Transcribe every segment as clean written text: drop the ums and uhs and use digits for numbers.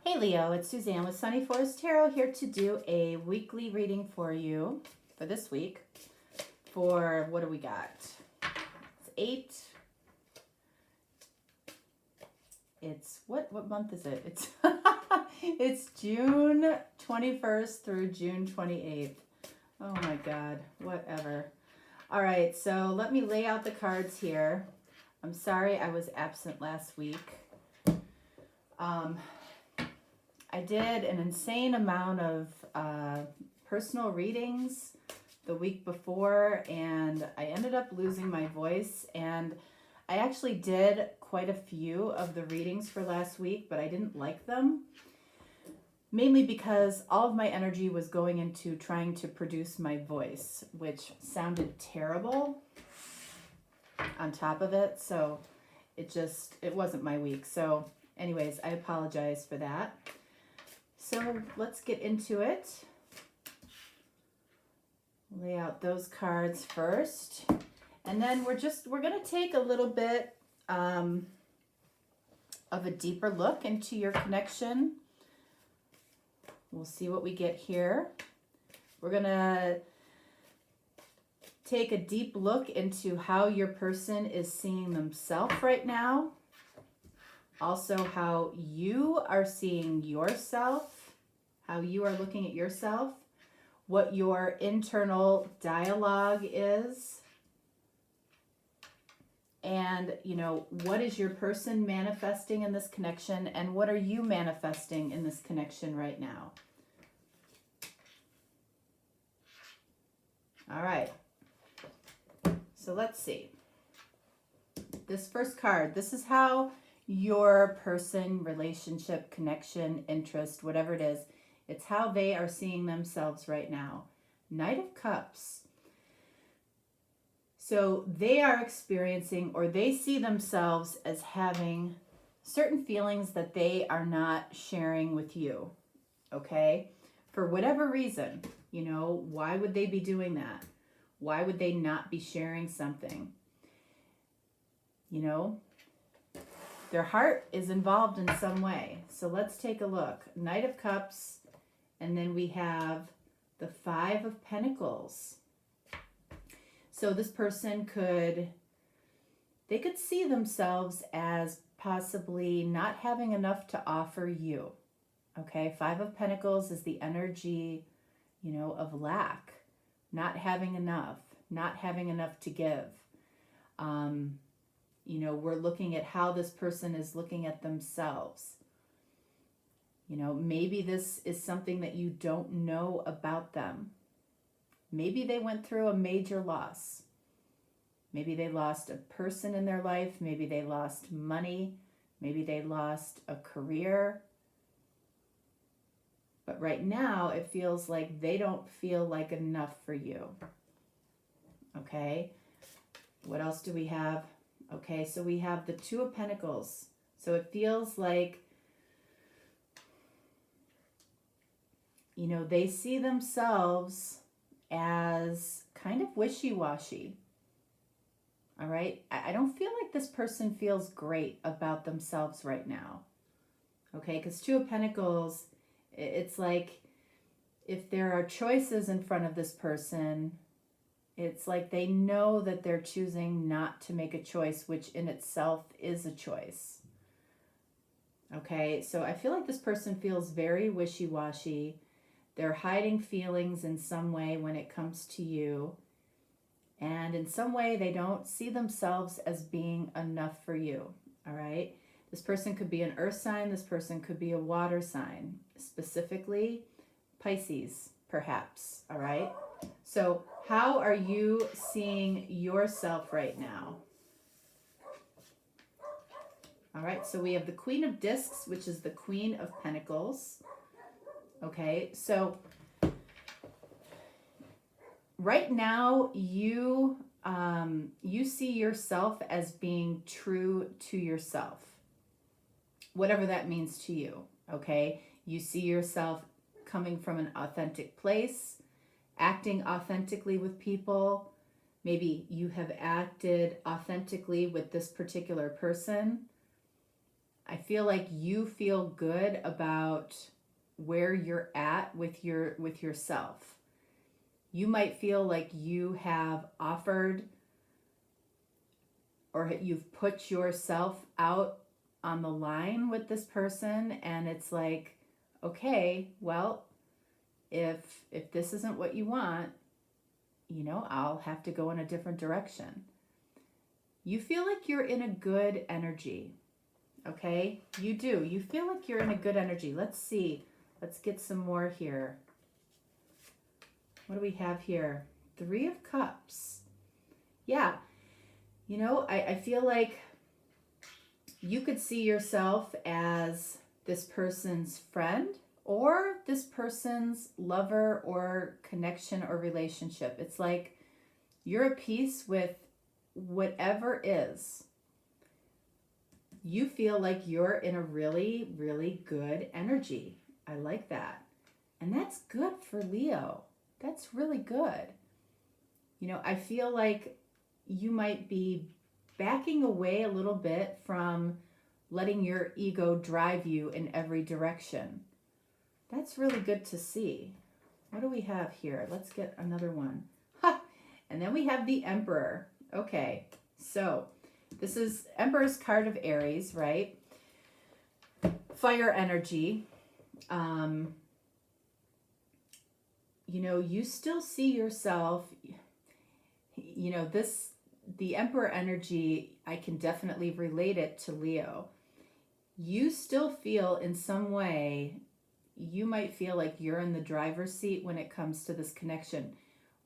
Hey Leo, it's Suzanne with Sunny Forest Tarot here to do a weekly reading for you for this week. For what do we got? It's what month is it? It's it's June 21st through June 28th. Oh my God, whatever. All right, so let me lay out the cards here. I'm sorry I was absent last week. I did an insane amount of personal readings the week before, and I ended up losing my voice. And I actually did quite a few of the readings for last week, but I didn't like them, mainly because all of my energy was going into trying to produce my voice, which sounded terrible on top of it. So it wasn't my week. So anyways, I apologize for that. So let's get into it. Lay out those cards first. And then we're going to take a little bit of a deeper look into your connection. We'll see what we get here. We're going to take a deep look into how your person is seeing themselves right now. Also, how you are seeing yourself, how you are looking at yourself, what your internal dialogue is, and, what is your person manifesting in this connection, and what are you manifesting in this connection right now? All right. So let's see. This first card, this is how your person, relationship, connection, interest, whatever it is, it's how they are seeing themselves right now. Knight of Cups. So they are experiencing, or they see themselves as having certain feelings that they are not sharing with you, okay? For whatever reason, why would they be doing that? Why would they not be sharing something? Their heart is involved in some way. So let's take a look. Knight of Cups, and then we have the Five of Pentacles. So this person could see themselves as possibly not having enough to offer you. Okay, Five of Pentacles is the energy, of lack, not having enough to give. We're looking at how this person is looking at themselves. Maybe this is something that you don't know about them. Maybe they went through a major loss. Maybe they lost a person in their life. Maybe they lost money. Maybe they lost a career. But right now, it feels like they don't feel like enough for you. Okay? What else do we have? Okay, so we have the Two of Pentacles. So it feels like, they see themselves as kind of wishy-washy. All right? I don't feel like this person feels great about themselves right now. Okay, because Two of Pentacles, it's like if there are choices in front of this person, it's like they know that they're choosing not to make a choice, which in itself is a choice. Okay, so I feel like this person feels very wishy-washy. They're hiding feelings in some way when it comes to you. And in some way, they don't see themselves as being enough for you. All right, this person could be an earth sign. This person could be a water sign, specifically Pisces, perhaps. All right. So how are you seeing yourself right now? All right, so we have the Queen of Discs, which is the Queen of Pentacles. Okay, so right now you see yourself as being true to yourself, whatever that means to you. Okay, you see yourself coming from an authentic place, acting authentically with people. Maybe you have acted authentically with this particular person. I feel like you feel good about where you're at with yourself. You might feel like you have offered or you've put yourself out on the line with this person, and it's like, okay, well, if this isn't what you want, I'll have to go in a different direction. You feel like you're in a good energy. Okay? You do. You feel like you're in a good energy. Let's see. Let's get some more here. What do we have here? 3 of Cups. Yeah. I feel like you could see yourself as this person's friend or this person's lover or connection or relationship. It's like you're at peace with whatever is. You feel like you're in a really, really good energy. I like that. And that's good for Leo. That's really good. I feel like you might be backing away a little bit from letting your ego drive you in every direction. That's really good to see. What do we have here? Let's get another one. Ha! And then we have the Emperor. Okay, so this is Emperor's card of Aries, right? Fire energy. You still see yourself, the Emperor energy, I can definitely relate it to Leo. You still feel in some way, you might feel like you're in the driver's seat when it comes to this connection.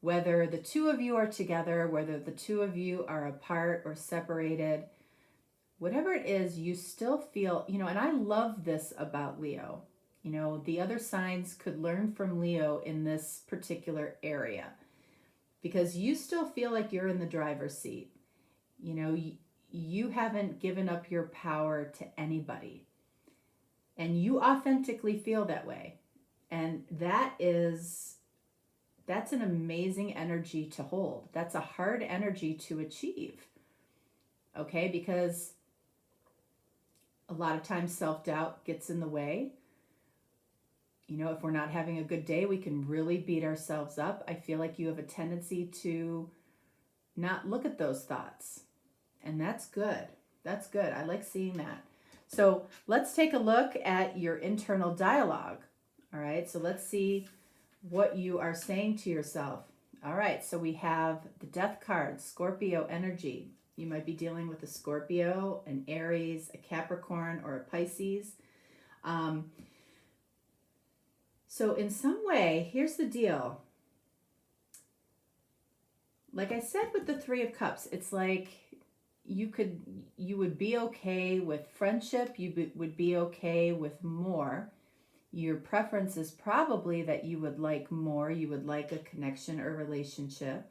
Whether the two of you are together, whether the two of you are apart or separated, whatever it is, you still feel, and I love this about Leo. The other signs could learn from Leo in this particular area because you still feel like you're in the driver's seat. You haven't given up your power to anybody. And you authentically feel that way. And that's an amazing energy to hold. That's a hard energy to achieve. Okay? Because a lot of times self-doubt gets in the way. If we're not having a good day, we can really beat ourselves up. I feel like you have a tendency to not look at those thoughts. And that's good. That's good. I like seeing that. So let's take a look at your internal dialogue. All right. So let's see what you are saying to yourself. All right. So we have the Death card, Scorpio energy. You might be dealing with a Scorpio, an Aries, a Capricorn, or a Pisces. So in some way, here's the deal. Like I said with the 3 of Cups, it's like you would be okay with friendship. You would be okay with more. Your preference is probably that you would like more. You would like a connection or relationship.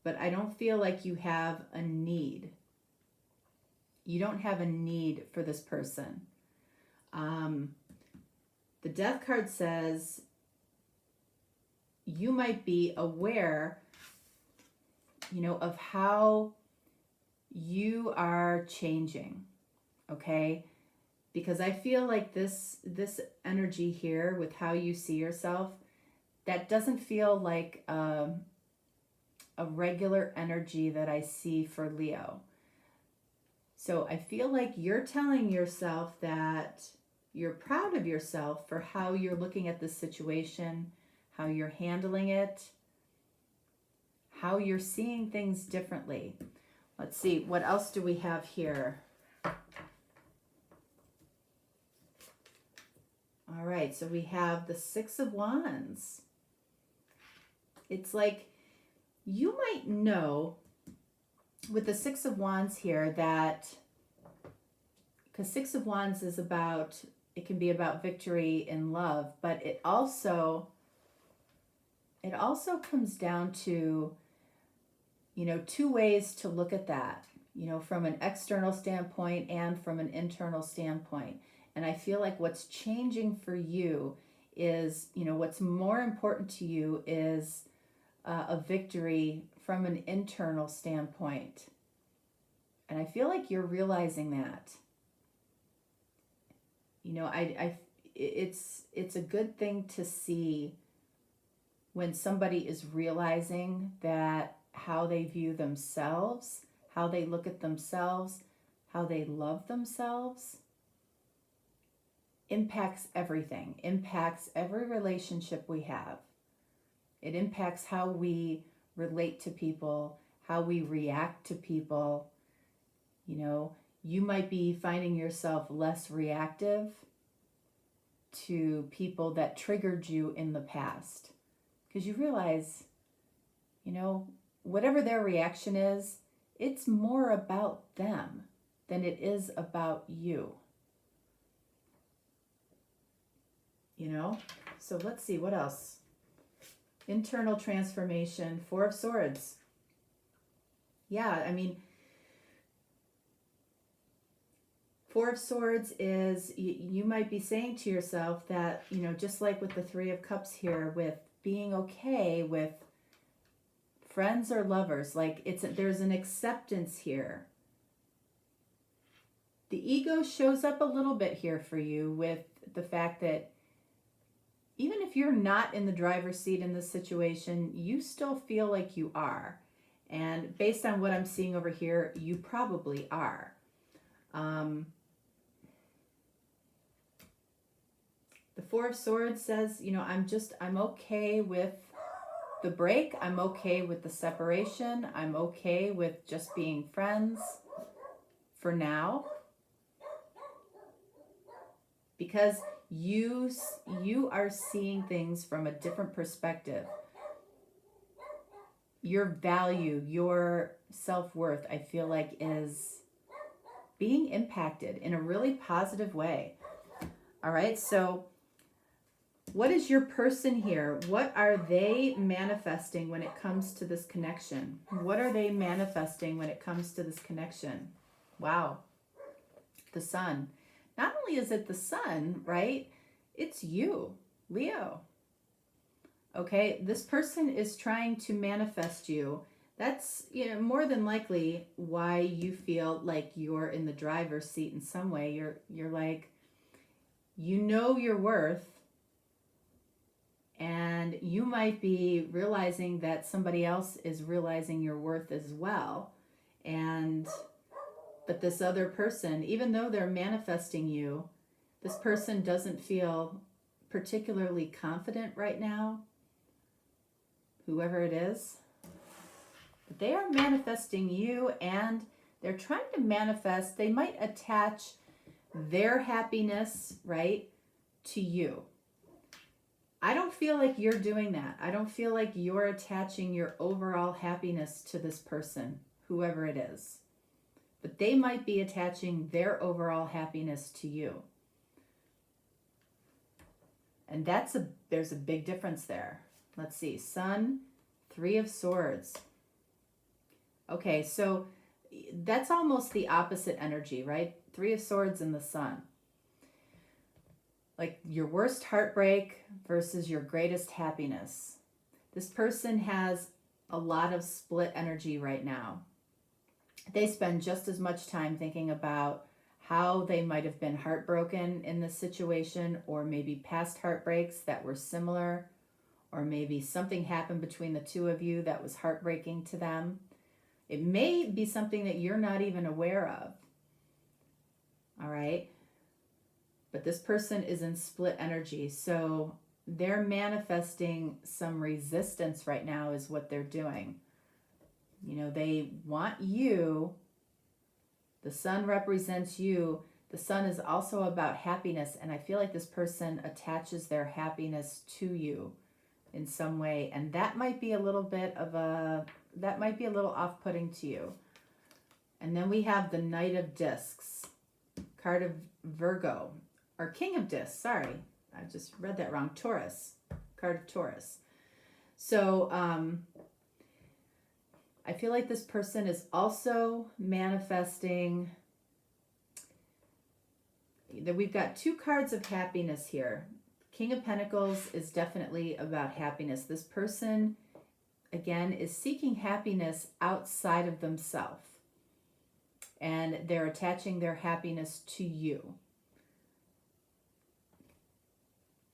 But I don't feel like you have a need. You don't have a need for this person. The Death card says you might be aware, of how you are changing, okay? Because I feel like this energy here with how you see yourself, that doesn't feel like a regular energy that I see for Leo. So I feel like you're telling yourself that you're proud of yourself for how you're looking at this situation, how you're handling it, how you're seeing things differently. Let's see, what else do we have here? All right, so we have the 6 of Wands. It's like you might know with the 6 of Wands here that, because 6 of Wands is about, it can be about victory in love, but it also comes down to, 2 ways to look at that, from an external standpoint and from an internal standpoint. And I feel like what's changing for you is, what's more important to you is a victory from an internal standpoint. And I feel like you're realizing that. You know, it's a good thing to see when somebody is realizing that how they view themselves, how they look at themselves, how they love themselves impacts everything, impacts every relationship we have. It impacts how we relate to people, how we react to people. You know, you might be finding yourself less reactive to people that triggered you in the past because you realize, you know, whatever their reaction is, it's more about them than it is about you. You know? So let's see, what else? Internal transformation, Four of Swords. Yeah, I mean, Four of Swords is, you might be saying to yourself that, you know, just like with the Three of Cups here, with being okay with friends or lovers, like there's an acceptance here. The ego shows up a little bit here for you with the fact that even if you're not in the driver's seat in this situation, you still feel like you are. And based on what I'm seeing over here, you probably are. The Four of Swords says, you know, I'm okay with the break. I'm okay with the separation. I'm okay with just being friends for now. Because you are seeing things from a different perspective. Your value, your self-worth, I feel like is being impacted in a really positive way. All right, so what is your person here? What are they manifesting when it comes to this connection? What are they manifesting when it comes to this connection? Wow. The Sun. Not only is it the Sun, right? It's you, Leo. Okay, this person is trying to manifest you. That's, you know, more than likely why you feel like you're in the driver's seat in some way. You're like, you know your worth. And you might be realizing that somebody else is realizing your worth as well. But this other person, even though they're manifesting you, this person doesn't feel particularly confident right now, whoever it is. But they are manifesting you, and they're trying to manifest, they might attach their happiness, right, to you. I don't feel like you're doing that. I don't feel like you're attaching your overall happiness to this person, whoever it is. But they might be attaching their overall happiness to you. And there's a big difference there. Let's see. Sun, Three of Swords. Okay, so that's almost the opposite energy, right? Three of Swords and the Sun. Like your worst heartbreak versus your greatest happiness. This person has a lot of split energy right now. They spend just as much time thinking about how they might have been heartbroken in this situation, or maybe past heartbreaks that were similar, or maybe something happened between the two of you that was heartbreaking to them. It may be something that you're not even aware of. All right? But this person is in split energy, so they're manifesting some resistance right now is what they're doing. You know, they want you. The Sun represents you. The Sun is also about happiness, and I feel like this person attaches their happiness to you in some way, and that might be a little off-putting to you. And then we have the Knight of Discs, card of Virgo, or King of Discs, sorry. I just read that wrong. Taurus, card of Taurus. So I feel like this person is also manifesting that we've got two cards of happiness here. King of Pentacles is definitely about happiness. This person, again, is seeking happiness outside of themselves. And they're attaching their happiness to you.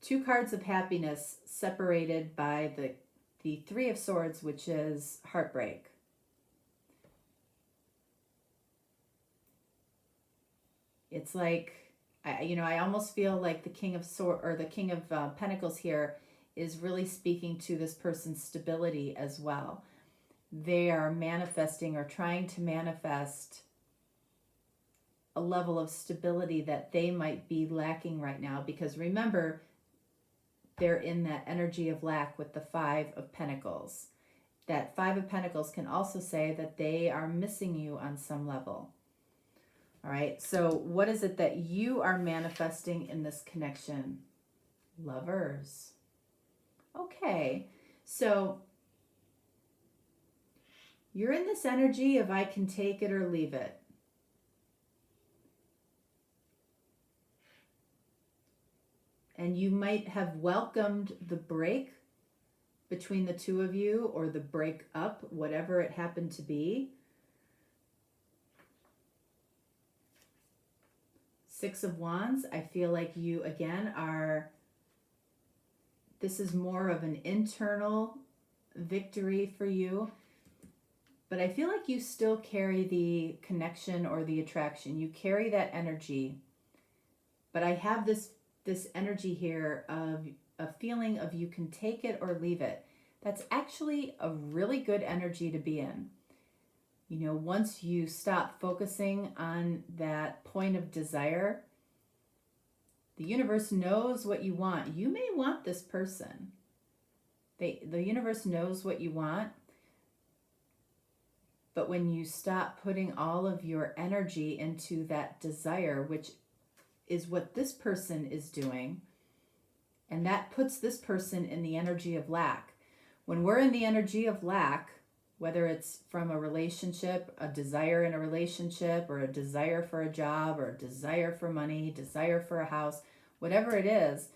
2 cards of happiness separated by the 3 of Swords, which is heartbreak. It's like, I almost feel like the King of Pentacles here is really speaking to this person's stability as well. They are manifesting or trying to manifest a level of stability that they might be lacking right now, because remember, they're in that energy of lack with the 5 of Pentacles. That 5 of Pentacles can also say that they are missing you on some level. All right, so what is it that you are manifesting in this connection? Lovers. Okay, so you're in this energy of I can take it or leave it. And you might have welcomed the break between the 2 of you, or the break up, whatever it happened to be. 6 of Wands, I feel like you again this is more of an internal victory for you, but I feel like you still carry the connection or the attraction. You carry that energy, but I have this energy here of a feeling of you can take it or leave it. That's actually a really good energy to be in. Once you stop focusing on that point of desire, the universe knows what you want. You may want this person. The universe knows what you want. But when you stop putting all of your energy into that desire, which is what this person is doing, and that puts this person in the energy of lack. When we're in the energy of lack, whether it's from a relationship, a desire in a relationship, or a desire for a job, or a desire for money, desire for a house, whatever it is,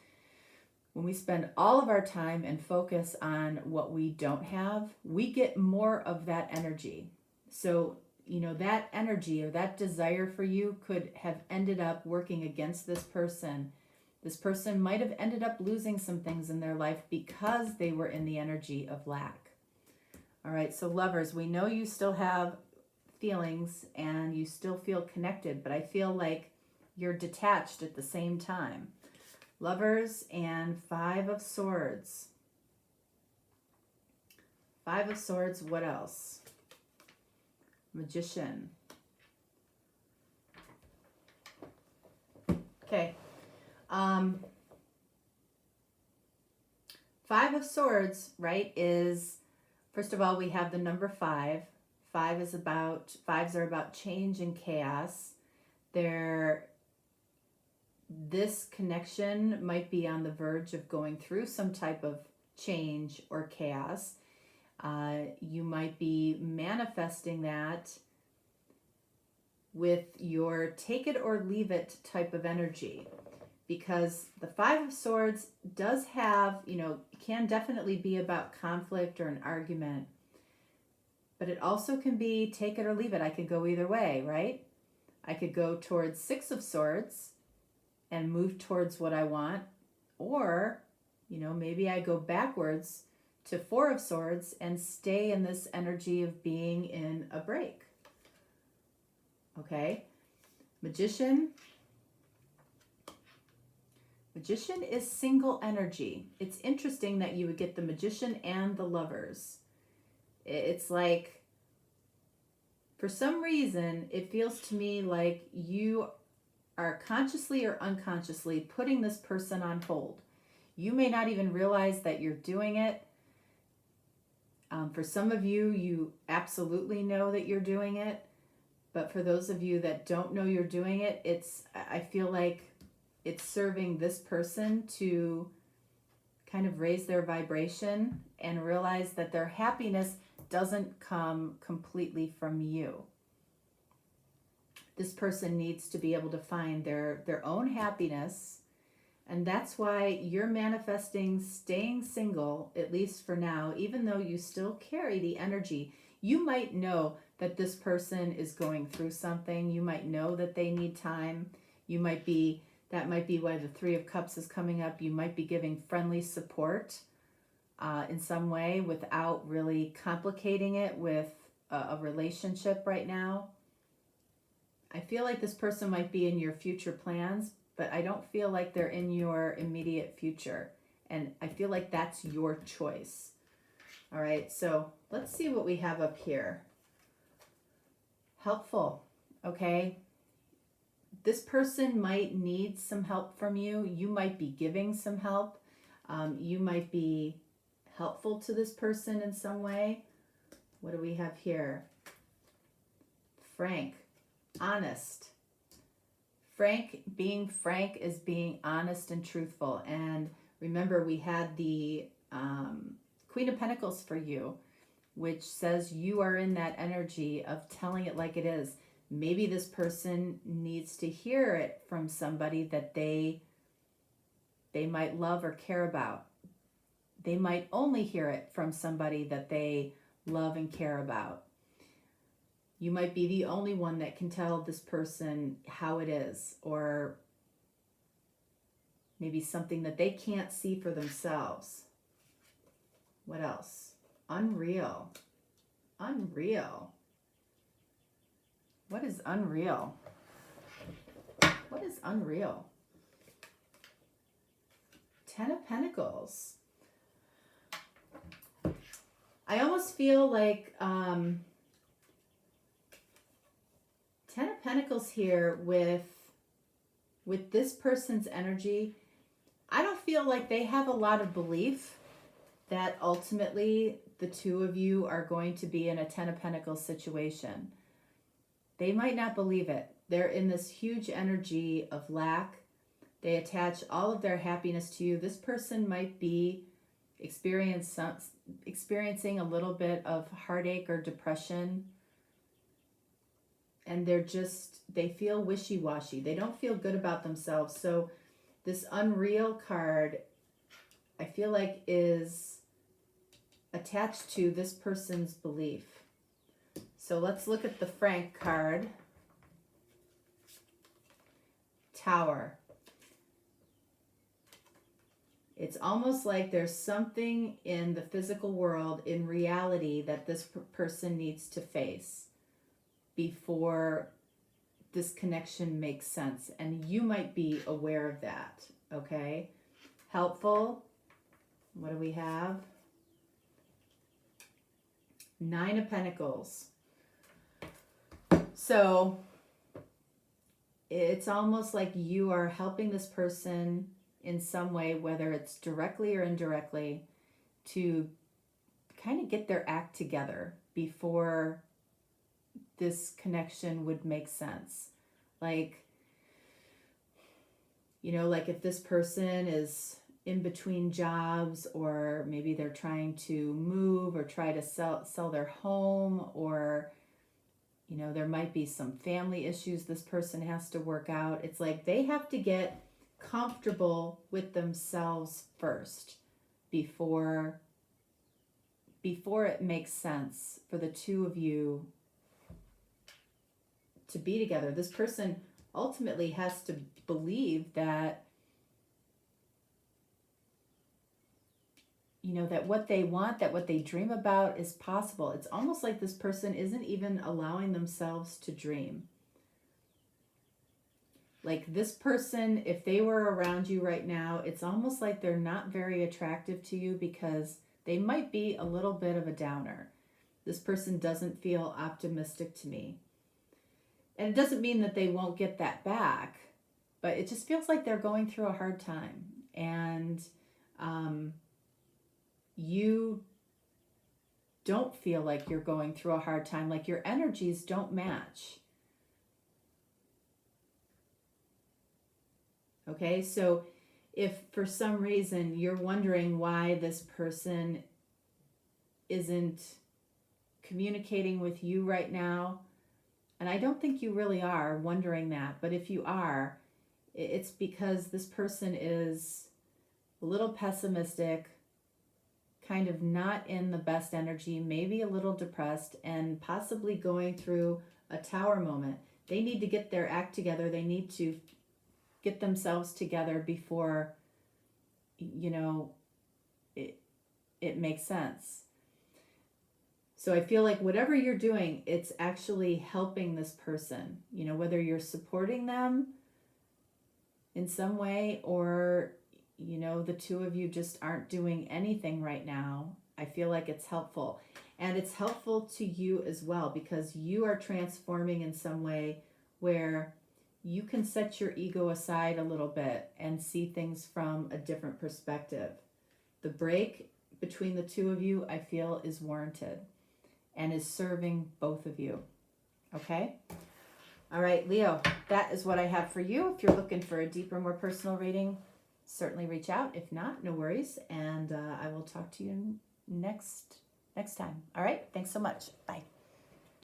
when we spend all of our time and focus on what we don't have, we get more of that energy. So, that energy or that desire for you could have ended up working against this person. This person might have ended up losing some things in their life because they were in the energy of lack. All right, so lovers, we know you still have feelings and you still feel connected, but I feel like you're detached at the same time. Lovers and 5 of Swords. 5 of Swords, what else? Magician. Okay. 5 of Swords, right, is, first of all, we have the number 5. Fives are about change and chaos. This connection might be on the verge of going through some type of change or chaos. You might be manifesting that with your take it or leave it type of energy, because the 5 of Swords does have, can definitely be about conflict or an argument, but it also can be take it or leave it. I could go either way, right? I could go towards 6 of Swords and move towards what I want, or, maybe I go backwards to 4 of Swords and stay in this energy of being in a break. Okay? Magician. Magician is single energy. It's interesting that you would get the Magician and the Lovers. It's like, for some reason, it feels to me like you are consciously or unconsciously putting this person on hold. You may not even realize that you're doing it. For some of you, you absolutely know that you're doing it. But for those of you that don't know you're doing it, I feel like it's serving this person to kind of raise their vibration and realize that their happiness doesn't come completely from you. This person needs to be able to find their own happiness. And that's why you're manifesting staying single, at least for now, even though you still carry the energy. You might know that this person is going through something. You might know that they need time. You might be That might be why the Three of Cups is coming up. You might be giving friendly support in some way without really complicating it with a relationship right now. I feel like this person might be in your future plans, but I don't feel like they're in your immediate future. And I feel like that's your choice. All right, so let's see what we have up here. Helpful, okay? This person might need some help from you. You might be giving some help. You might be helpful to this person in some way. What do we have here? Frank, honest. Being frank is being honest and truthful. And remember, we had the Queen of Pentacles for you, which says you are in that energy of telling it like it is. Maybe this person needs to hear it from somebody that they might love or care about. They might only hear it from somebody that they love and care about. You might be the only one that can tell this person how it is, or maybe something that they can't see for themselves. What else? Unreal. Unreal. What is unreal? What is unreal? Ten of Pentacles. I almost feel like Ten of Pentacles here with this person's energy. I don't feel like they have a lot of belief that ultimately the two of you are going to be in a Ten of Pentacles situation. They might not believe it. They're in this huge energy of lack. They attach all of their happiness to you. This person might be experiencing a little bit of heartache or depression. And they feel wishy-washy. They don't feel good about themselves. So this Unreal card, I feel like, is attached to this person's belief. So let's look at the Frank card. Tower. It's almost like there's something in the physical world, in reality, that this person needs to face before this connection makes sense. And you might be aware of that, okay? Helpful. What do we have? Nine of Pentacles. So it's almost like you are helping this person in some way, whether it's directly or indirectly, to kind of get their act together before this connection would make sense. Like, you know, like if this person is in between jobs, or maybe they're trying to move or try to sell their home, or, you know, there might be some family issues this person has to work out. It's like they have to get comfortable with themselves first before it makes sense for the two of you to be together. This person ultimately has to believe that, you know, that what they want, that what they dream about is possible. It's almost like this person isn't even allowing themselves to dream. Like this person, if they were around you right now, it's almost like they're not very attractive to you because they might be a little bit of a downer. This person doesn't feel optimistic to me. And it doesn't mean that they won't get that back, but it just feels like they're going through a hard time. And you don't feel like you're going through a hard time, like your energies don't match. Okay, so if for some reason you're wondering why this person isn't communicating with you right now, and I don't think you really are wondering that, but if you are, it's because this person is a little pessimistic, kind of not in the best energy, maybe a little depressed, and possibly going through a tower moment. They need to get their act together. They need to get themselves together before, you know, it makes sense. So I feel like whatever you're doing, it's actually helping this person, you know, whether you're supporting them in some way or, you know, the two of you just aren't doing anything right now. I feel like it's helpful. And it's helpful to you as well because you are transforming in some way where you can set your ego aside a little bit and see things from a different perspective. The break between the two of you, I feel, is warranted and is serving both of you. Okay? All right, Leo, that is what I have for you. If you're looking for a deeper, more personal reading, certainly reach out. If not, no worries. And I will talk to you next time. All right? Thanks so much. Bye.